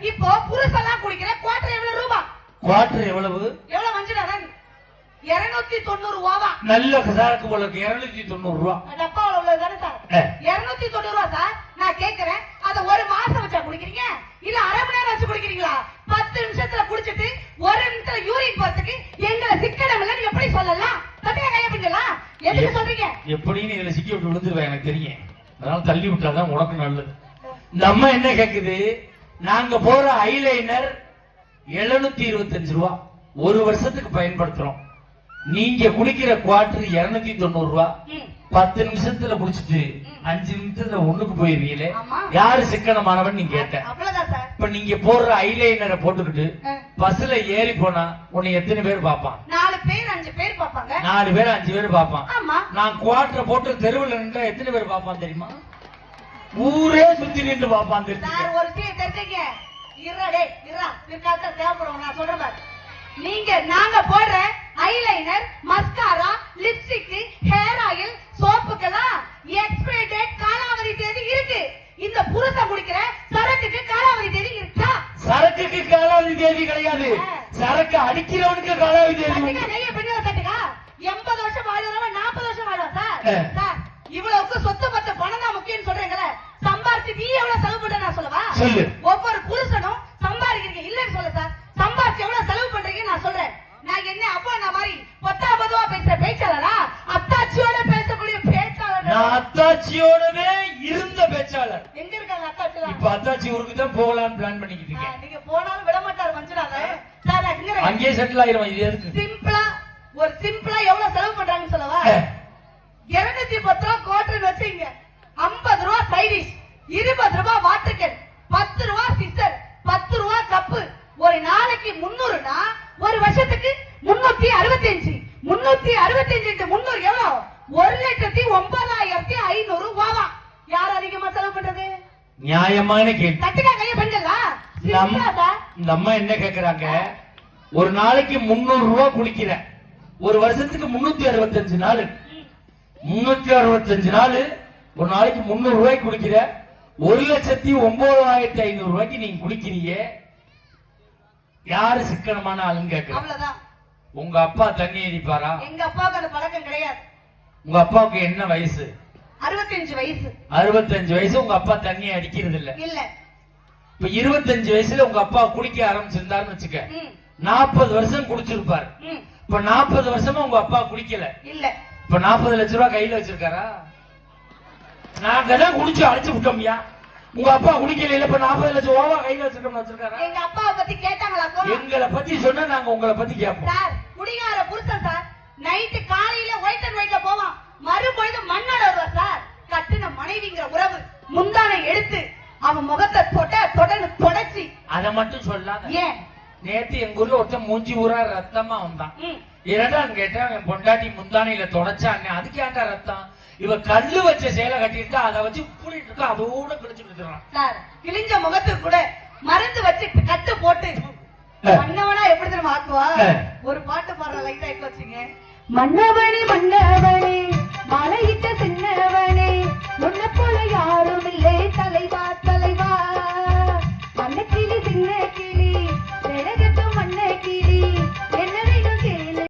இப்போ புருஷெல்லாம் குடிக்கிற குவார்டர் எவ்வளவு ரூபா? குவார்டர் எவ்வளவு? எவ்வளவு மஞ்சள் 290 ரூபாவா? நல்ல கசாருக்கு போல 290 ரூபா. டப்பாவுல உள்ளது தானே சார்? 290 ரூபா சார். நான் கேக்குறேன், அத ஒரு மாசம் வச்சா குடிக்கிறீங்க இல்ல அரை மணி நேரம் வச்சு குடிக்கிறீங்களா? 10 நிமிஷத்துல குடிச்சிட்டு ஒரு நிமிஷத்துல யூரின் போறதுக்கு எங்களை சிக்கனம் இல்லன்னு எப்படி சொல்லலாம்? தட்டியா கைய பிடிக்கலாம். எதுக்கு சொல்றீங்க? எப்படின்னு இதுல சிக்கி விட்டு விழுந்துருவேன் எனக்கு தெரியும். அதனால தள்ளி விட்டாதான் உனக்கு நல்லது. இந்த அம்மா என்ன கேக்குது? நாங்க போற ஐலைனர் 725 ரூபா ஒரு வருஷத்துக்கு பயன்படுத்துறோம். நீங்க குடிக்கிற குவார்டர் 290 ரூபா. 10 நிமிஷத்துல குடிச்சிட்டு 5 நிமிஷத்துல ஒண்ணுக்கு போயிருவீங்களே, யாரு சிக்கனமானவன் நீங்க கேட்ட. இப்ப நீங்க போடுற ஐலைனரை போட்டுக்கிட்டு பஸ்ல ஏறி போனா உன்னை எத்தனை பேர் பாப்பான்? 4 பேர் 5 பேர் பாப்பாங்க. 4 பேர் 5 பேர் பாப்பான். நான் குவார்டர் போட்டு தெருவில் நின்றா எத்தனை பேர் பாப்பான் தெரியுமா? ஊரே சுத்தி நின்று பாப்பான். ஒரு விஷயம் தெரிஞ்சுங்க. தேவைப்படும் நான் சொல்றேன். நீங்க நாங்க போடுற eyeliner, mascara, lipstick, hair oil, சோப்புக்கெல்லாம் எக்ஸ்பைரி டேட் காலாவதி தேதி இருக்கு. இந்த புருஷன் குடிக்கிற சரக்குக்கு காலாவதி தேதி இருக்கா? சரக்குக்கு காலாவதி தேதி கிடையாது. சரக்கு அடிக்கிறவனுக்கு காலாவதி தேதி. நெய்ய பெண்ணு தட்டுக்கா 80 வருஷம் வாழ்றவன் 40 வருஷம் வாழ்வா சார்? சார் இவ்வளவுக்கு சொத்து பத்து பணம் தான் முக்கியம் சொல்றீங்களே, சம்பாரிச்சு நீ எவ்வளவு செலவு பண்ற நான் சொல்லவா? ஒவ்வொரு புருஷனும் சம்பாதிக்கிறீங்க இல்லன்னு சொல்ல சார். சம்பாரிச்சு எவ்வளவு செலவு பண்றீங்க நான் சொல்றேன். நான் என்ன அப்பா நான் மாதிரி 10-10 பேசுற பேச்சாளரா? அத்தாச்சியோட பேசக்கூடிய பேச்சாளர். நான் அத்தாச்சியோடவே இருந்த பேச்சாளர். எங்க இருக்காங்க அத்தாச்சி? இப்ப அத்தாச்சி ஊருக்கு தான் போகலாம்னு பிளான் பண்ணிக்கிட்டு இருக்கேன். நீங்க போனாலும் விட மாட்டாரு மஞ்சளால சார். அங்கேயே செட்டில் ஆயிரும். இது எதுக்கு? சிம்பிளா எவ்வளவு செலவு பண்றாங்கன்னு சொல்லவா? 210 ரூபா குவார்டர் வச்சீங்க, 50 ரூபா சைடிஷ், 20 ரூபா வாட்டர் கேன், 10 ரூபா சிஸ்டர், 10 ரூபா கப்பு. ஒரு நாளைக்கு 300னா ஒரு வருஷத்துக்கு 365. 365 300 எவ்வளவு? 1,09,500 ரூபாவா? யார் அதிகமா செலவு பண்றது? நியாயமான கேள்வி. தட்டுக்கா கைய பெண்களா? இந்த அம்மா என்ன கேக்குறாங்க? ஒரு நாளைக்கு 300 ரூபா குடிக்கிற, ஒரு வருஷத்துக்கு 365 நாள். 365 நாள் ஒரு நாளைக்கு 300 ரூபாய்க்கு குடிக்கிற, 1,09,500 ரூபாய்க்கு நீங்க குடிக்கிறீங்க. யாரு சிக்கனமான ஆளுன்னு கேட்க. உங்க அப்பா தண்ணி அடிப்பாரா? எங்க அப்பாவுக்கு அந்த பழக்கம் கிடையாது. உங்க அப்பாவுக்கு என்ன வயசு? 65 வயசு. 65 வயசு. உங்க அப்பா தண்ணி அடிக்கிறது இல்ல? இல்ல. இப்ப 25 வயசுல உங்க அப்பா குடிக்க ஆரம்பிச்சிருந்தாருன்னு வச்சுக்க, 40 வருஷம் குடிச்சிருப்பாரு. இப்ப 40 வருஷமா உங்க அப்பா குடிக்கல. இல்ல. இப்ப 40 லட்சம் ரூபாய் கையில வச்சிருக்காரா? நாங்க தான் குடிச்சு அழைச்சு விட்டோம்யா. உங்க அப்பா குடிக்கல. இப்ப 40 லட்சம் ரூபாய் கையில வச்சிருக்காரா? எங்க அப்பாவை பத்தி கேட்டாங்களா? எங்களை பத்தி சொன்னா நாங்க உங்களை பத்தி கேட்போம். சார் குடிகார புருஷன் சார். நைட்டு காலையில ஒயிட் அண்ட் ஒயிட்ல போவான், மறுபொழுது மண்ணோட வருவா சார். கட்டின மனைவிங்கிற உறவு முந்தானை எடுத்து அவன் முகத்தை தொடச்சி அதை மட்டும் சொல்லாத. ஏன்? நேத்து எங்க ஊர்ல ஒருத்தன் மூஞ்சி ஊரா ரத்தமா வந்தான். இரண்டாம் கேட்டேன், என் பொண்டாட்டி முந்தானையில தொடச்சாங்க. அதுக்கு ஏன்டா ரத்தம்? இவ கல்லு வச்ச சேலை கட்டிருக்கா, அதை வச்சு புளிட்டு இருக்கா, அதோட கிழிச்சு விட்டுறான் சார். கிழிஞ்ச முகத்துக்கு கூட மருந்து வச்சு கட்டு போட்டு மன்னவனா எப்படி தெரியுமா ஆக்குவா? ஒரு பாட்டு பாடுற லைட்டா இப்ப வச்சுங்க. மன்னவனி மன்னவனி